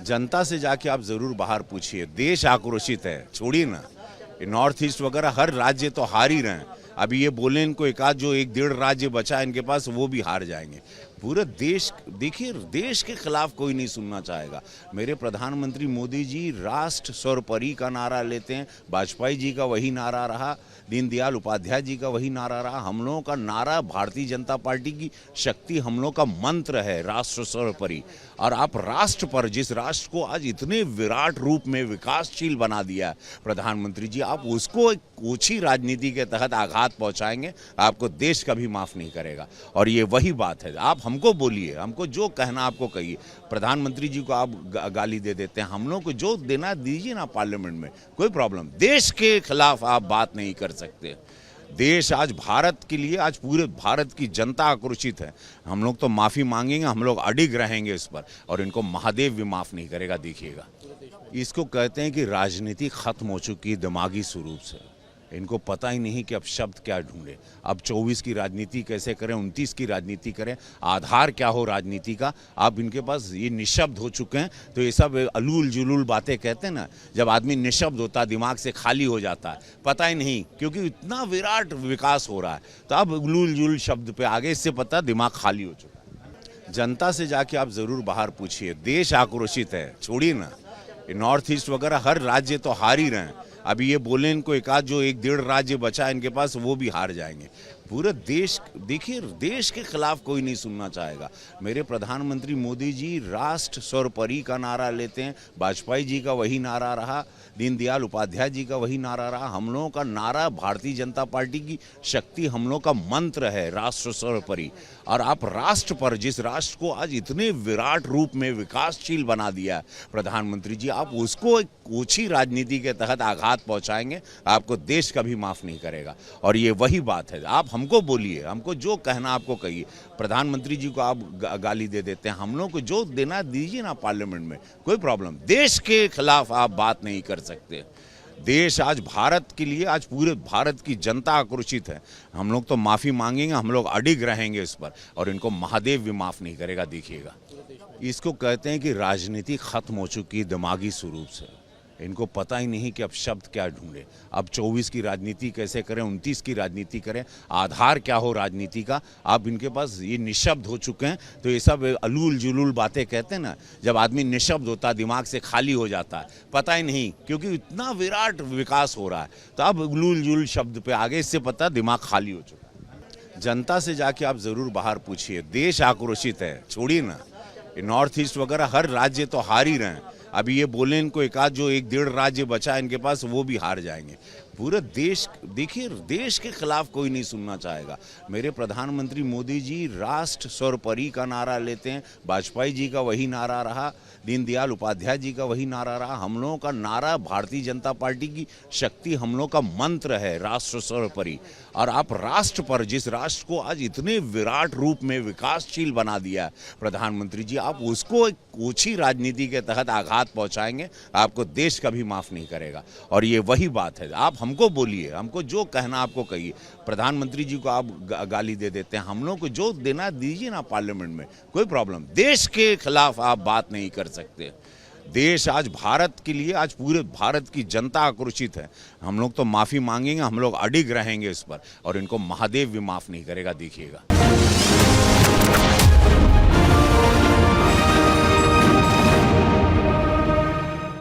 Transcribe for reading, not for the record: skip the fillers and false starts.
जनता से जाके आप जरूर बाहर पूछिए, देश आक्रोशित है। छोड़िए ना, नॉर्थ ईस्ट वगैरह हर राज्य तो हार ही रहे हैं। अभी ये बोले इनको एक आध जो 1-1.5 राज्य बचा है इनके पास, वो भी हार जाएंगे। पूरा देश, देखिए देश के खिलाफ कोई नहीं सुनना चाहेगा। मेरे प्रधानमंत्री मोदी जी राष्ट्र सर्वोपरि का नारा लेते हैं। वाजपेयी जी का वही नारा रहा, दीनदयाल उपाध्याय जी का वही नारा रहा। हम लोगों का नारा, भारतीय जनता पार्टी की शक्ति, हम लोगों का मंत्र है राष्ट्र सर्वोपरि। और आप राष्ट्र पर, जिस राष्ट्र को आज इतने विराट रूप में विकासशील बना दिया है प्रधानमंत्री जी, आप उसको एक ओछी राजनीति के तहत आघात पहुंचाएंगे, आपको देश कभी माफ नहीं करेगा। और ये वही बात है, आप हमको बोलिए, हमको जो कहना आपको कहिए। प्रधानमंत्री जी को आप गाली दे देते हैं, हम लोग को जो देना दीजिए ना पार्लियामेंट में, कोई प्रॉब्लम। देश के खिलाफ आप बात नहीं कर सकते। देश आज भारत के लिए, आज पूरे भारत की जनता आक्रोशित है। हम लोग तो माफ़ी मांगेंगे, हम लोग अडिग रहेंगे इस पर, और इनको महादेव भी माफ़ नहीं करेगा। देखिएगा, इसको कहते हैं कि राजनीति खत्म हो चुकी है दिमागी स्वरूप से। इनको पता ही नहीं कि अब शब्द क्या ढूंढे, अब 24 की राजनीति कैसे करें, 29 की राजनीति करें, आधार क्या हो राजनीति का। अब इनके पास ये निशब्द हो चुके हैं। तो ये सब अलूल जुलूल बातें कहते हैं ना, जब आदमी निशब्द होता है, दिमाग से खाली हो जाता है, पता ही नहीं, क्योंकि इतना विराट विकास हो रहा है। तो अब अलूल जुलूल शब्द पे आगे, इससे पता दिमाग खाली हो चुका है। जनता से जाके आप ज़रूर बाहर पूछिए, देश आक्रोशित है। छोड़िए ना, नॉर्थ ईस्ट वगैरह हर राज्य तो हार ही रहे हैं। अभी ये बोले इनको एक आध जो 1-1.5 राज्य बचा है इनके पास, वो भी हार जाएंगे। पूरा देश, देखिए देश के खिलाफ कोई नहीं सुनना चाहेगा। मेरे प्रधानमंत्री मोदी जी राष्ट्र सर्वोपरि का नारा लेते हैं। वाजपेयी जी का वही नारा रहा, दीनदयाल उपाध्याय जी का वही नारा रहा। हम लोगों का नारा, भारतीय जनता पार्टी की शक्ति, हम लोग का मंत्र है राष्ट्र सर्वोपरि। और आप राष्ट्र पर, जिस राष्ट्र को आज इतने विराट रूप में विकासशील बना दिया है प्रधानमंत्री जी, आप उसको एक ओछी राजनीति के तहत आघात पहुंचाएंगे, आपको देश कभी माफ नहीं करेगा। और ये वही बात है, आप हमको बोलिए, हमको जो कहना आपको कहिए। प्रधानमंत्री जी को आप गाली दे देते हैं, हम लोग को जो देना दीजिए ना पार्लियामेंट में, कोई प्रॉब्लम। देश के खिलाफ आप बात नहीं कर सकते। देश आज भारत के लिए, आज पूरे भारत की जनता आक्रोशित है। हम लोग तो माफ़ी मांगेंगे, हम लोग अडिग रहेंगे इस पर, और इनको महादेव भी माफ़ नहीं करेगा। देखिएगा, इसको कहते हैं कि राजनीति खत्म हो चुकी है दिमागी स्वरूप से। इनको पता ही नहीं कि अब शब्द क्या ढूंढे, अब 24 की राजनीति कैसे करें, 29 की राजनीति करें, आधार क्या हो राजनीति का। अब इनके पास ये निशब्द हो चुके हैं। तो ये सब अलूल जुलूल बातें कहते हैं ना, जब आदमी निशब्द होता है, दिमाग से खाली हो जाता है, पता ही नहीं, क्योंकि इतना विराट विकास हो रहा है। तो अब अलूल जुलूल शब्द पे आगे, इससे पता दिमाग खाली हो चुका है। जनता से जाके आप ज़रूर बाहर पूछिए, देश आक्रोशित है। छोड़िए ना, नॉर्थ ईस्ट वगैरह हर राज्य तो हार ही रहे हैं। अभी ये बोले इनको एक आध जो 1-1.5 राज्य बचा है इनके पास, वो भी हार जाएंगे। पूरा देश, देखिए देश के खिलाफ कोई नहीं सुनना चाहेगा। मेरे प्रधानमंत्री मोदी जी राष्ट्र सर्वोपरि का नारा लेते हैं। वाजपेयी जी का वही नारा रहा, दीनदयाल उपाध्याय जी का वही नारा रहा। हम लोगों का नारा, भारतीय जनता पार्टी की शक्ति, हम लोग का मंत्र है राष्ट्र सर्वोपरि। और आप राष्ट्र पर, जिस राष्ट्र को आज इतने विराट रूप में विकासशील बना दिया है प्रधानमंत्री जी, आप उसको एक ओछी राजनीति के तहत आघात पहुंचाएंगे, आपको देश कभी माफ नहीं करेगा। और ये वही बात है, आप हमको बोलिए, हमको जो कहना आपको कहिए। प्रधानमंत्री जी को आप गाली दे देते हैं, हम लोग को जो देना दीजिए ना पार्लियामेंट में, कोई प्रॉब्लम। देश के खिलाफ आप बात नहीं कर सकते। देश आज भारत के लिए, आज पूरे भारत की जनता आक्रोशित है। हम लोग तो माफ़ी मांगेंगे, हम लोग अडिग रहेंगे इस पर, और इनको महादेव भी माफ़ नहीं करेगा। देखिएगा।